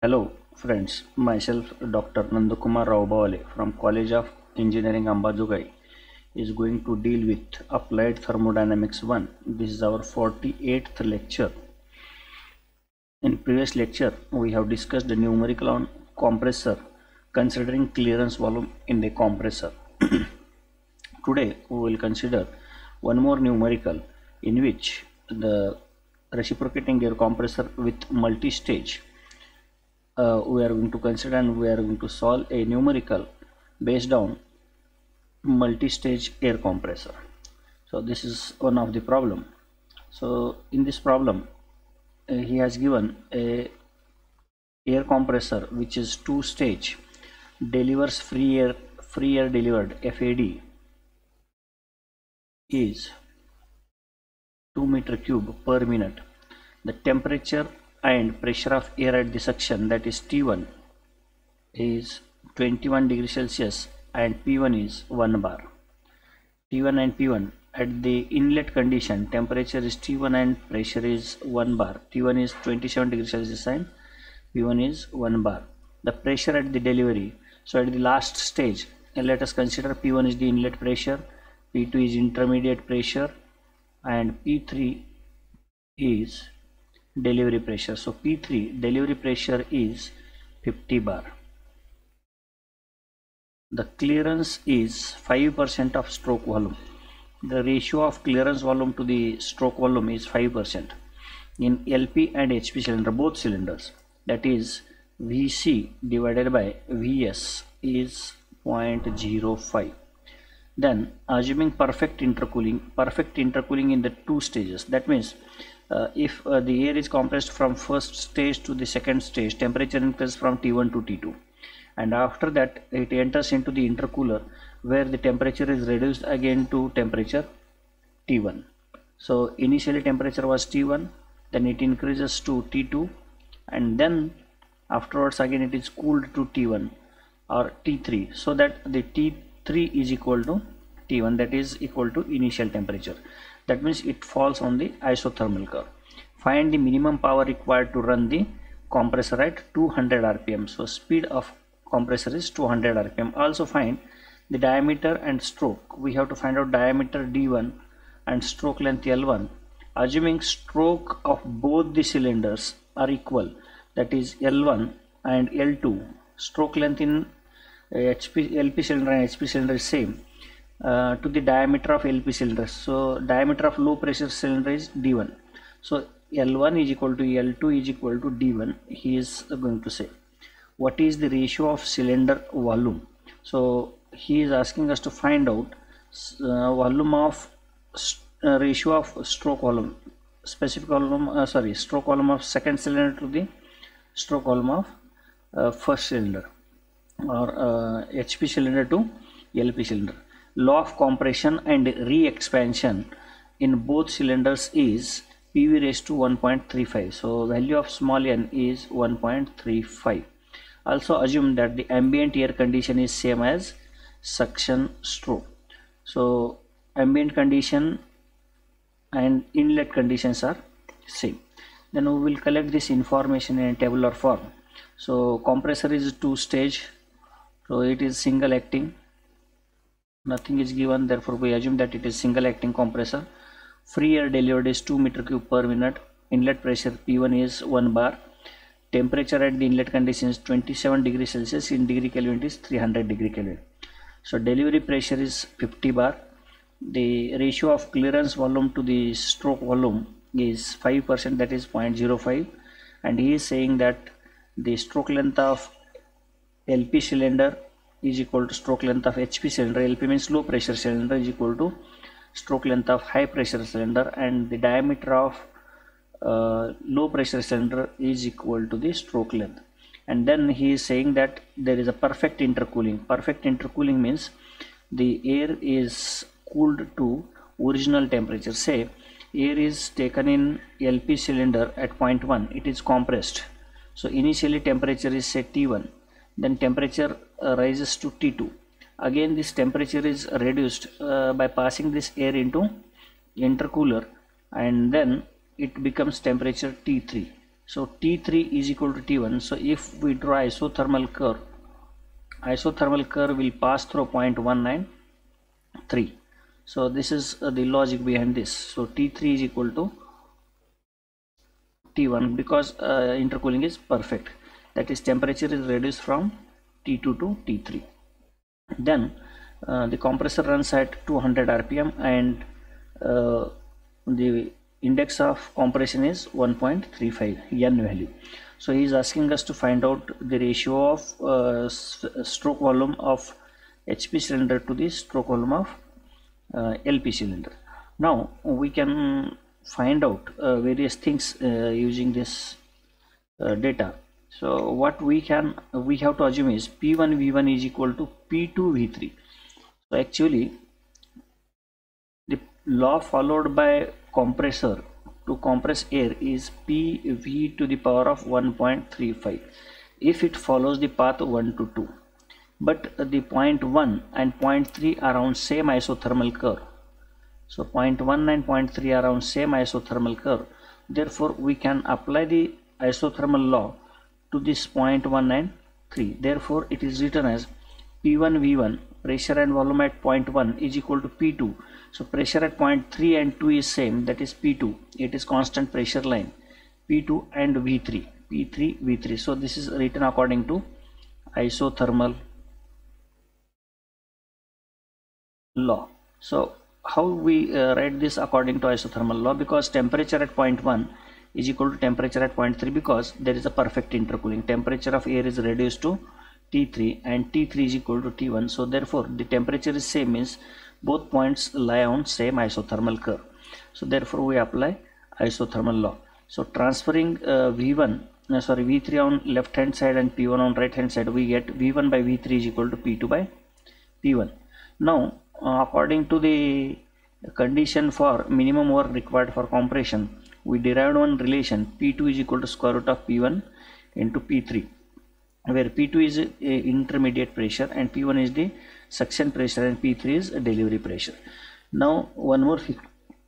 Hello friends, myself Dr. Nandakumar Raubawale from College of Engineering Ambajugai is going to deal with Applied Thermodynamics 1. This is our 48th lecture. In previous lecture, we have discussed the numerical on compressor considering clearance volume in the compressor. Today we will consider one more numerical in which the reciprocating air compressor with multi-stage we are going to consider, and we are going to solve a numerical based on multi-stage air compressor. So this is one of the problem. So in this problem he has given a air compressor which is two stage, delivers free air delivered FAD is 2 meter cube per minute. The temperature and pressure of air at the suction, that is T1, is 21 degrees Celsius and P1 is 1 bar. T1 and P1 at the inlet condition, temperature is T1 and pressure is 1 bar. T1 is 27 degrees Celsius and P1 is 1 bar. The pressure at the delivery, so at the last stage, let us consider P1 is the inlet pressure, P2 is intermediate pressure, and P3 is delivery pressure. So P3 delivery pressure is 50 bar. The clearance is 5% of stroke volume. The ratio of clearance volume to the stroke volume is 5% in LP and HP cylinder, both cylinders. That is VC divided by VS is 0.05. Then assuming perfect intercooling in the two stages, that means if the air is compressed from first stage to the second stage, temperature increases from T1 to T2, and after that it enters into the intercooler where the temperature is reduced again to temperature T1. So initially temperature was T1, then it increases to T2, and then afterwards again it is cooled to T1 or T3, so that the T3 is equal to T1, that is equal to initial temperature. That means it falls on the isothermal curve. Find the minimum power required to run the compressor at 200 rpm. So speed of compressor is 200 rpm. Also find the diameter and stroke. We have to find out diameter D1 and stroke length L1, assuming stroke of both the cylinders are equal, that is L1 and L2. Stroke length in LP cylinder and HP cylinder is same to the diameter of LP cylinder. So diameter of low pressure cylinder is D1. So L1 is equal to L2 is equal to D1. He is going to say what is the ratio of cylinder volume. So he is asking us to find out volume of ratio of stroke volume, specific volume, stroke volume of second cylinder to the stroke volume of first cylinder, or HP cylinder to LP cylinder. Law of compression and re-expansion in both cylinders is PV raised to 1.35. So value of small n is 1.35. Also assume that the ambient air condition is same as suction stroke. So ambient condition and inlet conditions are same. Then we will collect this information in a tabular form. So compressor is two stage, so it is single acting. Nothing is given, therefore we assume that it is single acting compressor. Free air delivered is 2 meter cube per minute. Inlet pressure P1 is 1 bar. Temperature at the inlet condition is 27 degrees Celsius. In degree Kelvin it is 300 degree Kelvin. So delivery pressure is 50 bar. The ratio of clearance volume to the stroke volume is 5%, that is 0.05, and he is saying that the stroke length of LP cylinder is equal to stroke length of HP cylinder. LP means low pressure cylinder is equal to stroke length of high pressure cylinder, and the diameter of low pressure cylinder is equal to the stroke length. And then he is saying that there is a perfect intercooling. Perfect intercooling means the air is cooled to original temperature. Say air is taken in LP cylinder at point 1, it is compressed. So initially temperature is say T1, then temperature rises to T2. Again this temperature is reduced by passing this air into intercooler, and then it becomes temperature T3. So T3 is equal to T1. So if we draw isothermal curve will pass through 0.193. So this is the logic behind this. So T3 is equal to T1 because intercooling is perfect. That is, temperature is reduced from T2 to T3. Then the compressor runs at 200 RPM and the index of compression is 1.35 N value. So he is asking us to find out the ratio of stroke volume of HP cylinder to the stroke volume of LP cylinder. Now we can find out various things using this data. So what we have to assume is P1 V1 is equal to P2 V3. So actually the law followed by compressor to compress air is PV to the power of 1.35 if it follows the path 1 to 2. But the point 1 and point 3 are on same isothermal curve. So point 1 and point 3 are on same isothermal curve. Therefore we can apply the isothermal law to this point 1 and 3. Therefore it is written as P1 V1, pressure and volume at point 1 is equal to P2. So pressure at point 3 and 2 is same, that is P2. It is constant pressure line. P2 and V3, P3 V3. So this is written according to isothermal law. So how we write this according to isothermal law? Because temperature at point 1 is equal to temperature at point 3 because there is a perfect intercooling. Temperature of air is reduced to T3 and T3 is equal to T1. So therefore the temperature is same, means both points lie on same isothermal curve. So therefore we apply isothermal law. So transferring V3 on left hand side and P1 on right hand side, we get V1 by V3 is equal to P2 by P1. Now according to the condition for minimum work required for compression, we derived one relation P2 is equal to square root of P1 into P3, where P2 is intermediate pressure and P1 is the suction pressure and P3 is delivery pressure. Now one more thing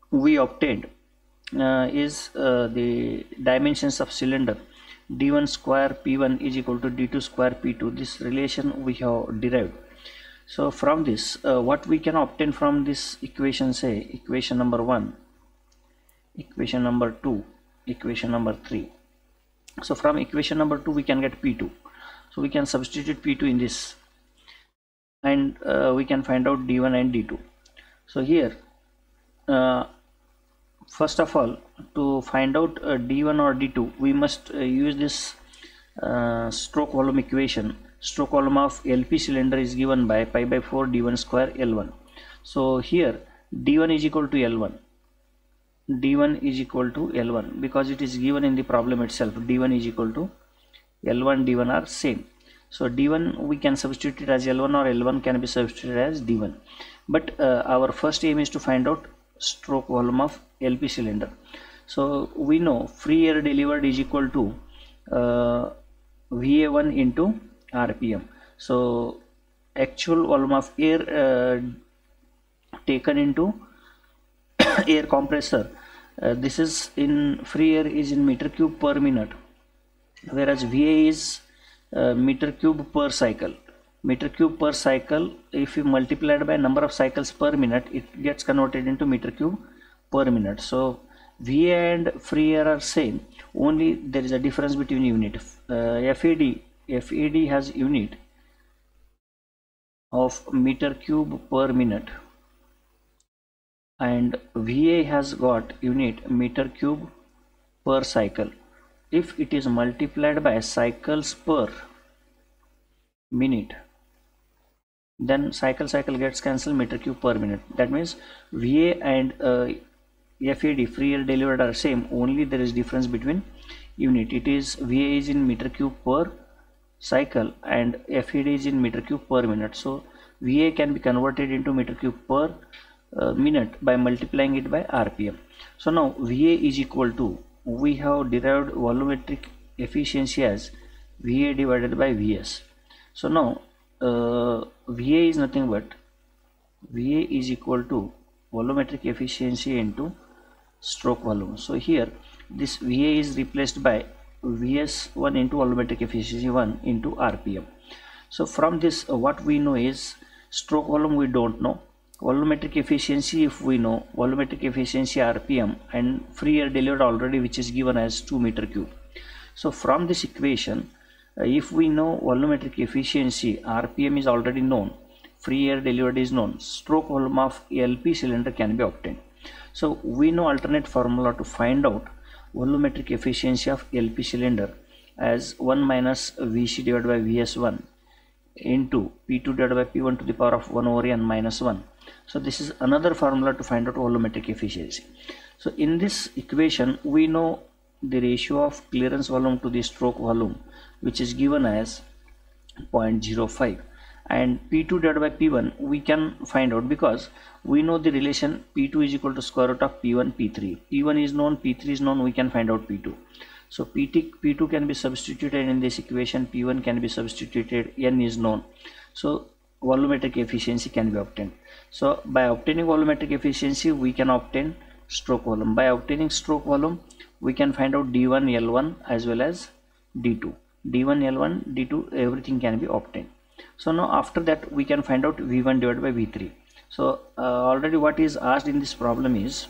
we obtained is the dimensions of cylinder. D1 square P1 is equal to D2 square P2. This relation we have derived. So from this what we can obtain from this equation, say equation number 1, equation number 2, equation number 3. So from equation number 2 we can get P2. So we can substitute P2 in this and we can find out D1 and D2. So here first of all, to find out D1 or D2, we must use this stroke volume equation. Stroke volume of LP cylinder is given by pi by 4 D1 square L1. So here D1 is equal to L1. D1 is equal to L1 because it is given in the problem itself. D1 is equal to L1, D1 are same. So D1 we can substitute it as L1 or L1 can be substituted as D1. But our first aim is to find out stroke volume of LP cylinder. So we know free air delivered is equal to VA1 into RPM. So actual volume of air taken into air compressor, this is in free air is in meter cube per minute, whereas VA is meter cube per cycle. Meter cube per cycle, if you multiply it by number of cycles per minute, it gets converted into meter cube per minute. So VA and free air are same, only there is a difference between unit. FAD has unit of meter cube per minute and VA has got unit meter cube per cycle. If it is multiplied by cycles per minute, then cycle gets cancelled, meter cube per minute. That means VA and FAD free air delivered are same, only there is difference between unit. It is VA is in meter cube per cycle and FAD is in meter cube per minute. So VA can be converted into meter cube per minute by multiplying it by RPM. So now VA is equal to, we have derived volumetric efficiency as VA divided by VS. So now VA is nothing but VA is equal to volumetric efficiency into stroke volume. So here this VA is replaced by Vs1 into volumetric efficiency 1 into RPM. So from this what we know is stroke volume we don't know, volumetric efficiency if we know, volumetric efficiency RPM, and free air delivered already, which is given as 2 meter cube. So from this equation, if we know volumetric efficiency, RPM is already known, free air delivered is known, stroke volume of LP cylinder can be obtained. So we know alternate formula to find out volumetric efficiency of LP cylinder as 1 minus Vc divided by Vs1 into P2 divided by P1 to the power of 1 over n minus 1. So this is another formula to find out volumetric efficiency. So in this equation we know the ratio of clearance volume to the stroke volume, which is given as 0.05, and P2 divided by P1 we can find out because we know the relation P2 is equal to square root of P1 P3. P1 is known, P3 is known, we can find out P2. So P2 can be substituted in this equation, P1 can be substituted, N is known. So volumetric efficiency can be obtained. So by obtaining volumetric efficiency we can obtain stroke volume. By obtaining stroke volume we can find out D1 L1 as well as D2. D1 L1 D2 everything can be obtained. So now after that we can find out V1 divided by V3. So already what is asked in this problem is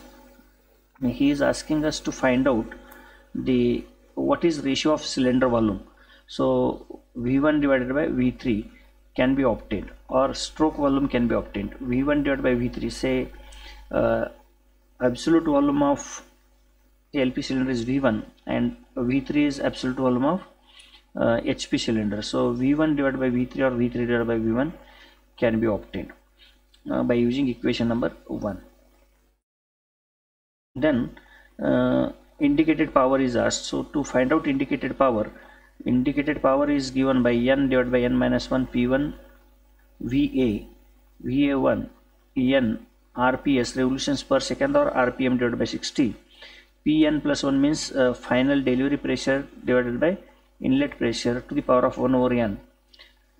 he is asking us to find out the what is ratio of cylinder volume. So V1 divided by V3 can be obtained, or stroke volume can be obtained. V1 divided by V3, say absolute volume of LP cylinder is V1 and V3 is absolute volume of HP cylinder. So V1 divided by V3 or V3 divided by V1 can be obtained by using equation number 1. Then indicated power is asked. So to find out indicated power is given by N divided by N minus 1 P1 VA VA1 N RPS revolutions per second or RPM divided by 60. Pn plus 1 means final delivery pressure divided by inlet pressure to the power of 1 over n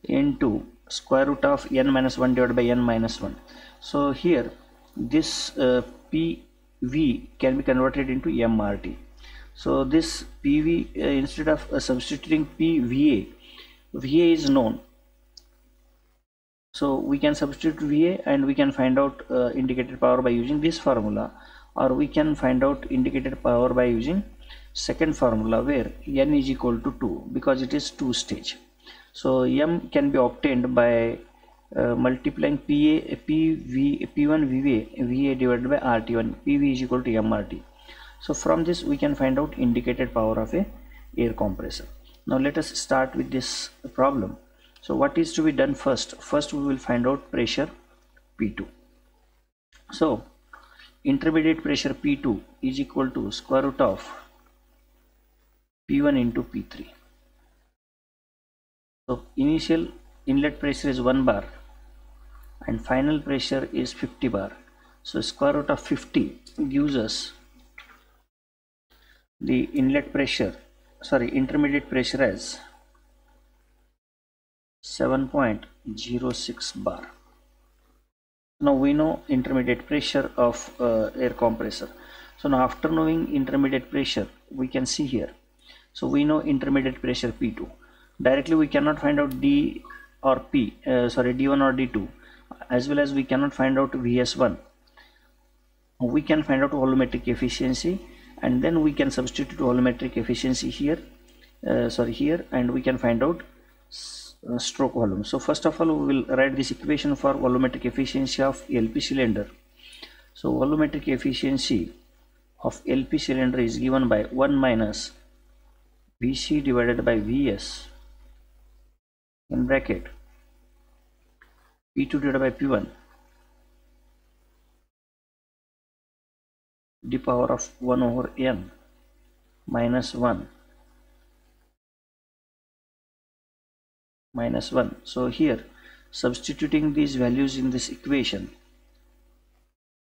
into square root of n minus 1 divided by n minus 1. So here this PV can be converted into MRT. So this PV instead of substituting PVA, VA is known. So we can substitute VA and we can find out indicated power by using this formula, or we can find out indicated power by using second formula where N is equal to 2 because it is 2 stage. So M can be obtained by multiplying P1 VA divided by RT1. PV is equal to MRT. So from this we can find out indicated power of a air compressor. Now let us start with this problem. So what is to be done first? First we will find out pressure P2. So intermediate pressure P2 is equal to square root of P1 into P3. So initial inlet pressure is 1 bar and final pressure is 50 bar. So square root of 50 gives us the intermediate pressure as 7.06 bar. Now we know intermediate pressure of air compressor. So now after knowing intermediate pressure we can see here. So we know intermediate pressure P2. Directly we cannot find out D or D1 or D2, as well as we cannot find out VS1. We can find out volumetric efficiency and then we can substitute volumetric efficiency here, and we can find out stroke volume. So first of all we will write this equation for volumetric efficiency of LP cylinder. So volumetric efficiency of LP cylinder is given by 1 minus Vc divided by Vs in bracket P2 divided by P1 the power of 1 over n minus 1. So here substituting these values in this equation,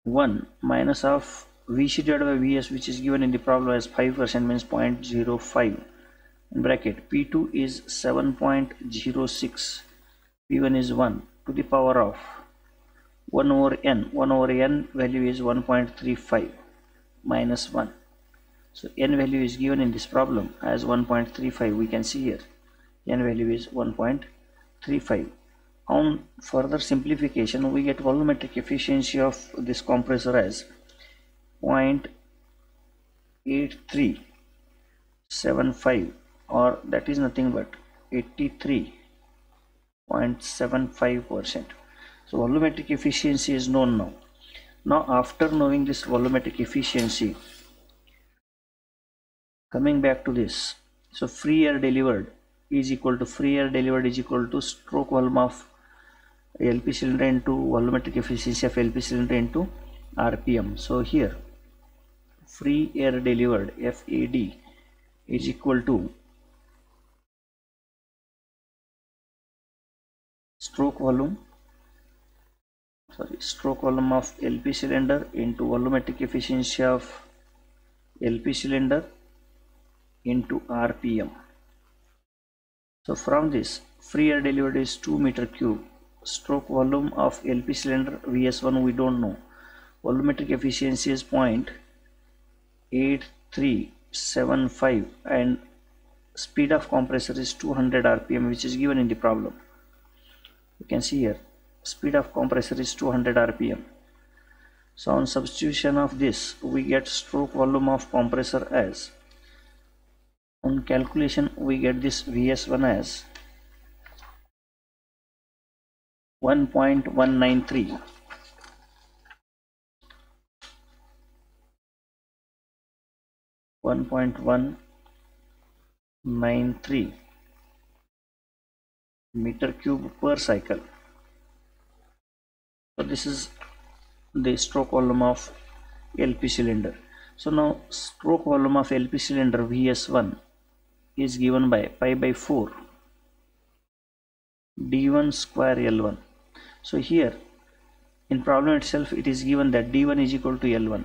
1 minus of Vc divided by Vs, which is given in the problem as 5%, means 0.05 in bracket. P2 is 7.06, P1 is 1 to the power of 1 over n. 1 over n value is 1.35 minus 1. So n value is given in this problem as 1.35. We can see here n value is 1.35. On further simplification, we get volumetric efficiency of this compressor as 0.8375, or that is nothing but 83.75%. So volumetric efficiency is known now. Now after knowing this volumetric efficiency, coming back to this, so free air delivered is equal to stroke volume of LP cylinder into volumetric efficiency of LP cylinder into RPM. So here free air delivered FAD is equal to stroke volume of LP cylinder into volumetric efficiency of LP cylinder into RPM. So from this, free air delivered is 2 meter cube. Stroke volume of LP cylinder VS1 we don't know. Volumetric efficiency is 0.8375 and speed of compressor is 200 rpm, which is given in the problem. You can see here speed of compressor is 200 rpm. So on substitution of this, we get stroke volume of compressor as, on calculation we get this VS1 as 1.193 meter cube per cycle. So this is the stroke volume of LP cylinder. So now stroke volume of LP cylinder VS1 is given by pi by 4 d1 square L1. So here in problem itself it is given that d1 is equal to L1.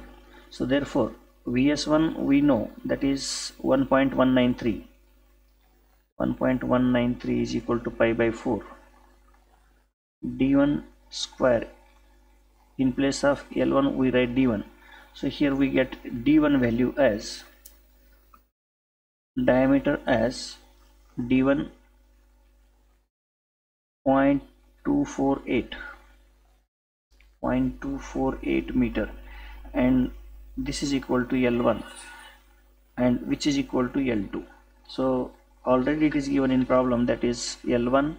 So therefore VS1 we know that is 1.193. 1.193 is equal to pi by 4 d1 square. In place of L1 we write d1. So here we get d1 value as diameter as d1 0.248 meter, and this is equal to L1, and which is equal to L2. So already it is given in problem, that is L1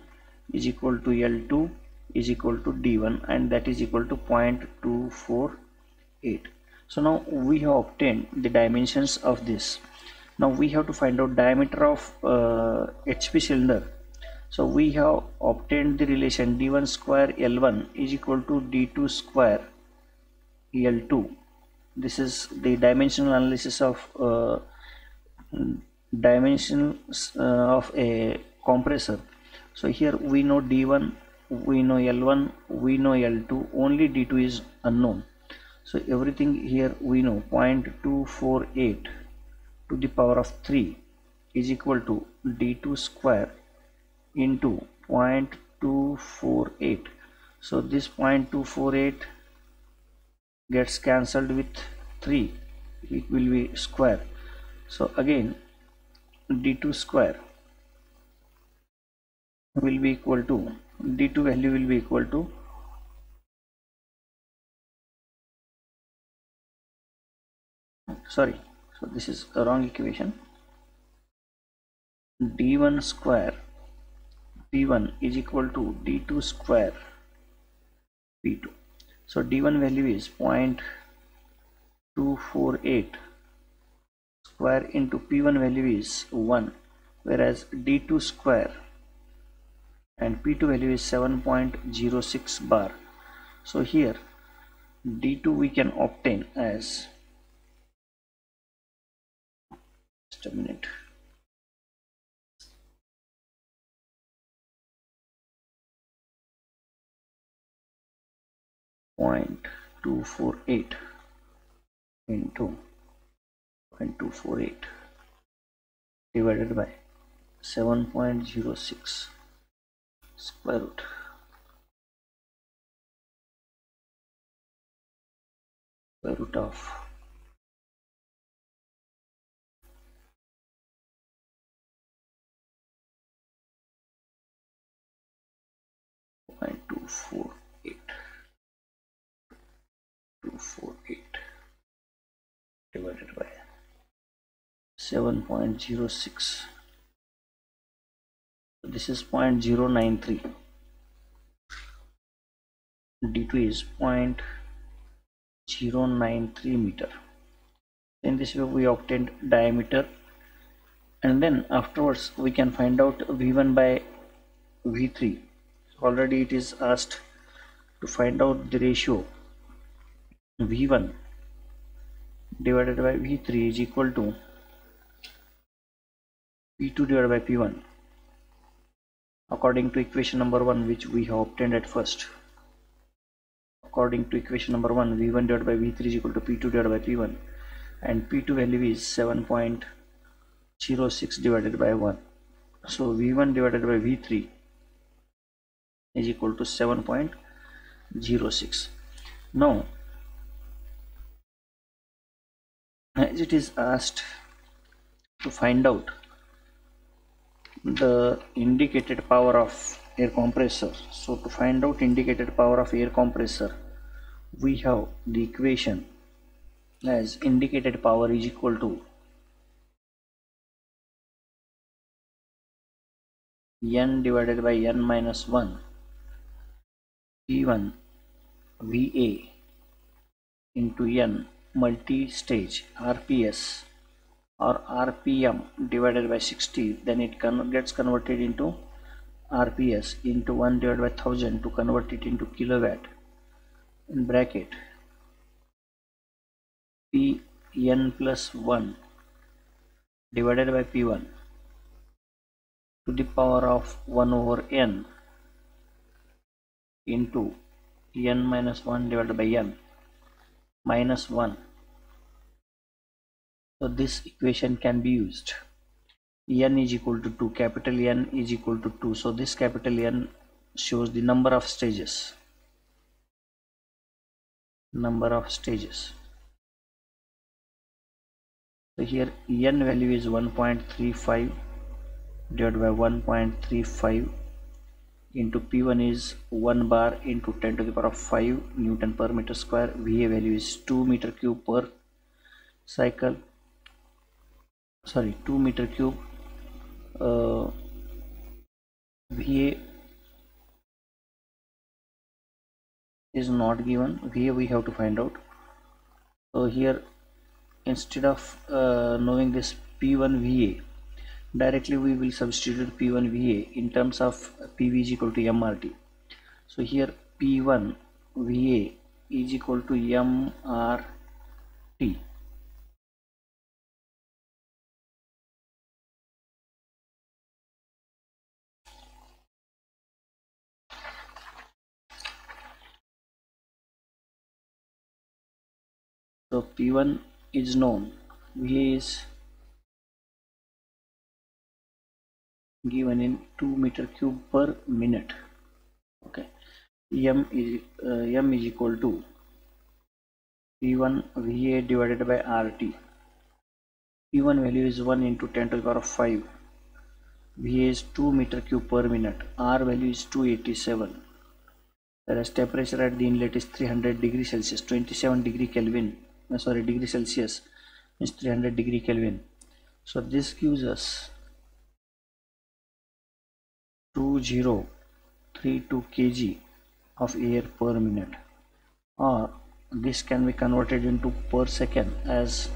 is equal to L2 is equal to d1, and that is equal to 0.248. So now we have obtained the dimensions of this. Now we have to find out diameter of HP cylinder. So we have obtained the relation d1 square L1 is equal to d2 square L2. This is the dimensional analysis of dimensions of a compressor. So here we know d1, we know L1, we know L2, only d2 is unknown. So everything here we know. 0.248 to the power of 3 is equal to d2 square into 0.248. So this 0.248 gets cancelled with 3, it will be square. So again d2 square will be equal to, d2 value will be equal to so this is a wrong equation. d1 square p1 is equal to d2 square p2. So d1 value is 0.248 square into p1 value is 1, whereas d2 square and p2 value is 7.06 bar. So here d2 we can obtain as, just a minute, point 248 into 0.248 divided by 7.06 square root of 248 divided by 7.06. This is 0.093. D2 is 0.093 meter. In this way we obtained diameter, and then afterwards we can find out V1 by V3. Already it is asked to find out the ratio V1 divided by V3 is equal to P2 divided by P1 according to equation number 1, which we have obtained at first. According to equation number 1, V1 divided by V3 is equal to P2 divided by P1, and P2 value is 7.06 divided by 1. So V1 divided by V3 is equal to 7.06. Now, as it is asked to find out the indicated power of air compressor, so to find out indicated power of air compressor, we have the equation as indicated power is equal to N divided by N minus 1 P1 VA into N multi-stage RPS or RPM divided by 60, then it gets converted into RPS into 1 divided by 1000 to convert it into kilowatt, in bracket Pn plus 1 divided by P1 to the power of 1 over N into N minus 1 divided by N minus 1. So this equation can be used. N is equal to 2, capital N is equal to 2. So this capital N shows the number of stages. So here N value is 1.35 divided by 1.35 into P1 is 1 bar into 10 to the power of 5 Newton per meter square. VA value is 2 meter cube per cycle. 2 meter cube. VA is not given. VA we have to find out. So here, instead of knowing this P1 VA, directly we will substitute P1 VA in terms of PV is equal to MRT. So here P1 VA is equal to MRT. So P1 is known, VA is given in 2 meter cube per minute. Okay, M is equal to P1 VA divided by RT. P1 value is 1 into 10 to the power of 5. VA is 2 meter cube per minute. R value is 287. Whereas temperature at the inlet is 300 degrees Celsius, 27 degree Kelvin. Degree Celsius means 300 degree Kelvin. So this gives us 2032 kg of air per minute, or this can be converted into per second as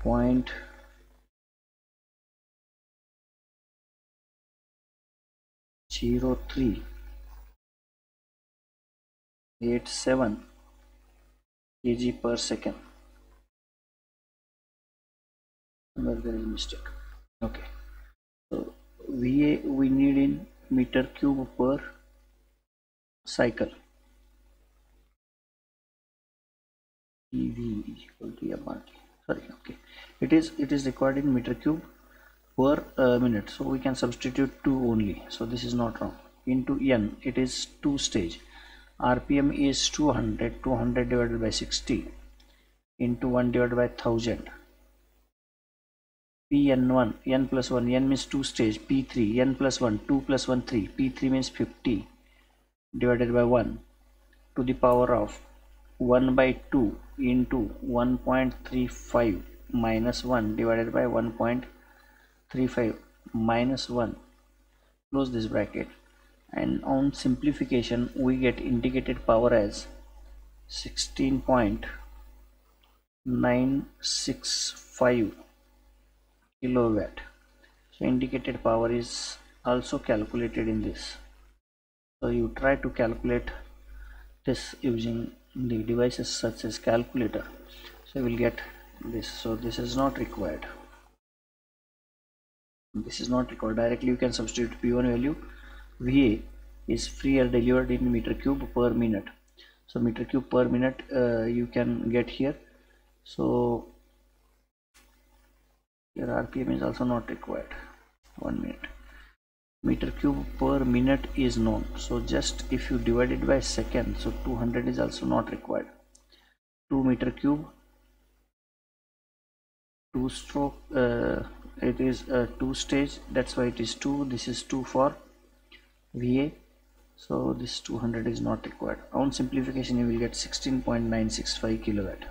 0.0387 kg per second. Where there is a mistake. Okay, so VA we need in meter cube per cycle. PV is equal to MRT. It is required in meter cube per minute, so we can substitute 2 only, so this is not wrong. Into N, it is 2 stage. RPM is 200 divided by 60 into 1 divided by 1000. Pn1, N plus 1, N means 2 stage. P3, N plus 1, 2 plus 1, 3. P3 means 50 divided by 1 to the power of 1 by 2 into 1.35 minus 1 divided by 1.35 minus 1, close this bracket, and on simplification we get indicated power as 16.965 kilowatt. So indicated power is also calculated in this. So you try to calculate this using the devices such as calculator, so you will get this. So this is not required, directly you can substitute P1 value. VA is free air delivered in meter cube per minute, so meter cube per minute you can get here. So your RPM is also not required. 1 minute, meter cube per minute is known, so just if you divide it by second, so 200 is also not required. 2 meter cube, 2 stroke, it is a 2 stage, that's why it is 2. This is 2 for VA, so this 200 is not required. On simplification you will get 16.965 kilowatt.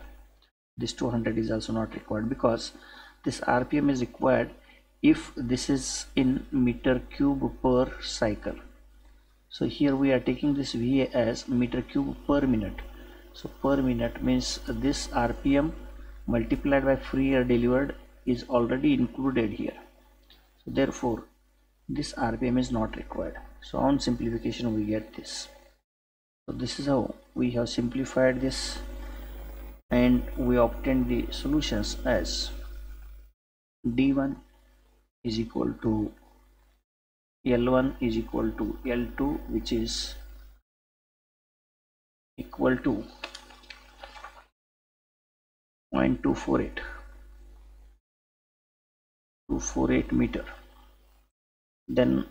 This 200 is also not required because this RPM is required if this is in meter cube per cycle. So here we are taking this VA as meter cube per minute, so per minute means this RPM multiplied by free air delivered is already included here, so therefore this RPM is not required. So on simplification we get this. So this is how we have simplified this, and we obtained the solutions as D1 is equal to L1 is equal to L2, which is equal to 0.248 meter. Then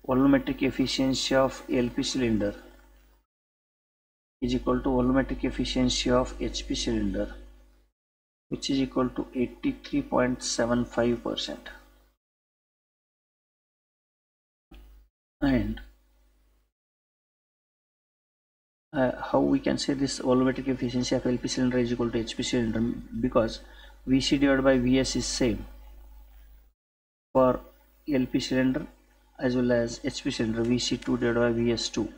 volumetric efficiency of LP cylinder is equal to volumetric efficiency of HP cylinder, which is equal to 83.75%. And how we can say this volumetric efficiency of LP cylinder is equal to HP cylinder, because VC divided by VS is same for LP cylinder as well as HP cylinder, VC2 divided by VS2.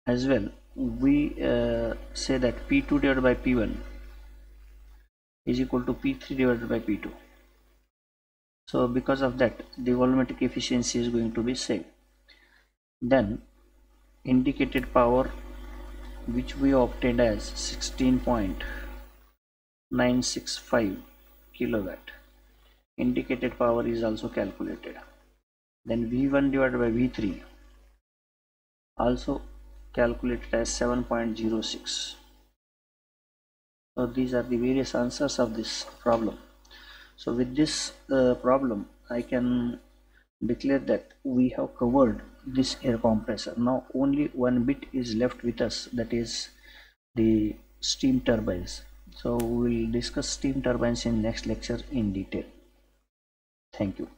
As well, we say that P2 divided by P1 is equal to P3 divided by P2. So because of that, the volumetric efficiency is going to be same. Then indicated power, which we obtained as 16.965 kilowatt, indicated power is also calculated. Then V1 divided by V3 also calculated as 7.06. So these are the various answers of this problem. So with this problem I can declare that we have covered this air compressor. Now only one bit is left with us, that is the steam turbines. So we will discuss steam turbines in next lecture in detail. Thank you.